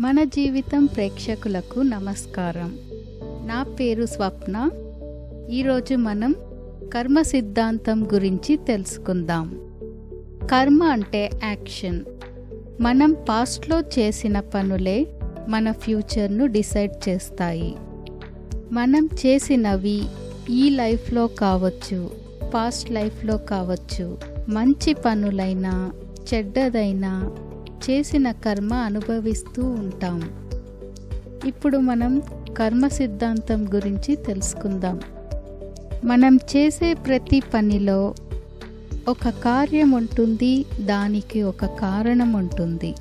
మన జీవితం ప్రేక్షకులకు నమస్కారం. నా పేరు స్వప్న. ఈరోజు మనం కర్మ సిద్ధాంతం గురించి తెలుసుకుందాం. కర్మ అంటే యాక్షన్. మనం పాస్ట్లో చేసిన పనులే మన ఫ్యూచర్ను డిసైడ్ చేస్తాయి. మనం చేసినవి ఈ లైఫ్లో కావచ్చు, పాస్ట్ లైఫ్లో కావచ్చు, మంచి పనులైనా చెడ్డదైనా చేసిన కర్మ అనుభవిస్తూ ఉంటాం. ఇప్పుడు మనం కర్మ సిద్ధాంతం గురించి తెలుసుకుందాం. మనం చేసే ప్రతి పనిలో ఒక కార్యం ఉంటుంది, దానికి ఒక కారణం ఉంటుంది.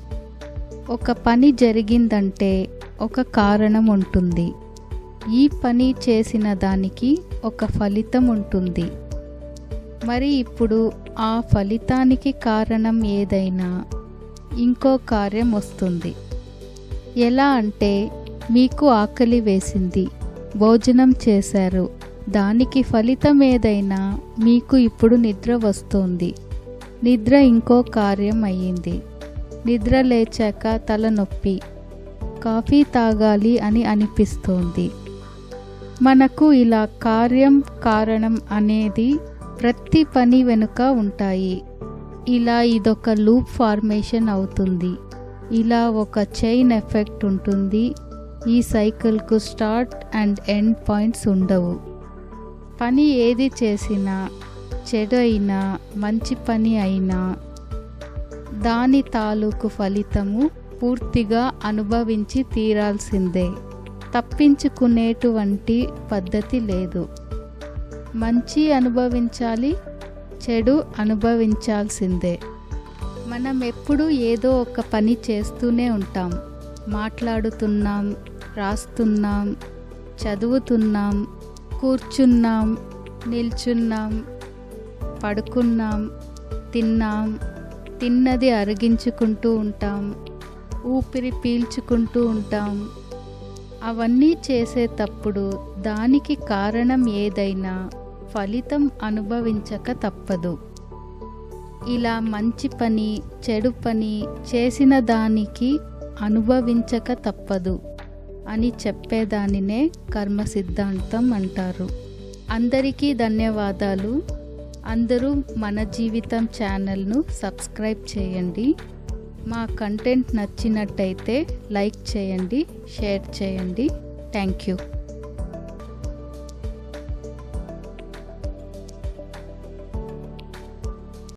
ఒక పని జరిగిందంటే ఒక కారణం ఉంటుంది. ఈ పని చేసిన దానికి ఒక ఫలితం ఉంటుంది. మరి ఇప్పుడు ఆ ఫలితానికి కారణం ఏదైనా ఇంకో కార్యం వస్తుంది. ఎలా అంటే, మీకు ఆకలి వేసింది, భోజనం చేశారు, దానికి ఫలితం ఏదైనా మీకు ఇప్పుడు నిద్ర వస్తుంది. నిద్ర ఇంకో కార్యం అయ్యింది. నిద్ర లేచాక తలనొప్పి, కాఫీ తాగాలి అని అనిపిస్తోంది. మనకు ఇలా కార్యం కారణం అనేది ప్రతి పని వెనుక ఉంటాయి. ఇలా ఇదొక లూప్ ఫార్మేషన్ అవుతుంది. ఇలా ఒక చైన్ ఎఫెక్ట్ ఉంటుంది. ఈ సైకిల్కు స్టార్ట్ అండ్ ఎండ్ పాయింట్స్ ఉండవు. పని ఏది చేసినా, చెడు అయినా మంచి పని అయినా, దాని తాలూకు ఫలితము పూర్తిగా అనుభవించి తీరాల్సిందే. తప్పించుకునేటువంటి పద్ధతి లేదు. మంచి అనుభవించాలి, చెడు అనుభవించాల్సిందే. మనం ఎప్పుడు ఏదో ఒక పని చేస్తూనే ఉంటాం. మాట్లాడుతున్నాం, రాస్తున్నాం, చదువుతున్నాం, కూర్చున్నాం, నిల్చున్నాం, పడుకున్నాం, తిన్నాం, తిన్నది అరిగించుకుంటూ ఉంటాం, ఊపిరి పీల్చుకుంటూ ఉంటాం. అవన్నీ చేసేటప్పుడు దానికి కారణం ఏదైనా ఫలితం అనుభవించక తప్పదు. ఇలా మంచి పని చెడు పని చేసిన దానికి అనుభవించక తప్పదు అని చెప్పేదానినే కర్మ సిద్ధాంతం అంటారు. అందరికీ ధన్యవాదాలు. అందరూ మన జీవితం ఛానల్ను సబ్స్క్రైబ్ చేయండి. మా కంటెంట్ నచ్చినట్టయితే లైక్ చేయండి, షేర్ చేయండి. Thank you.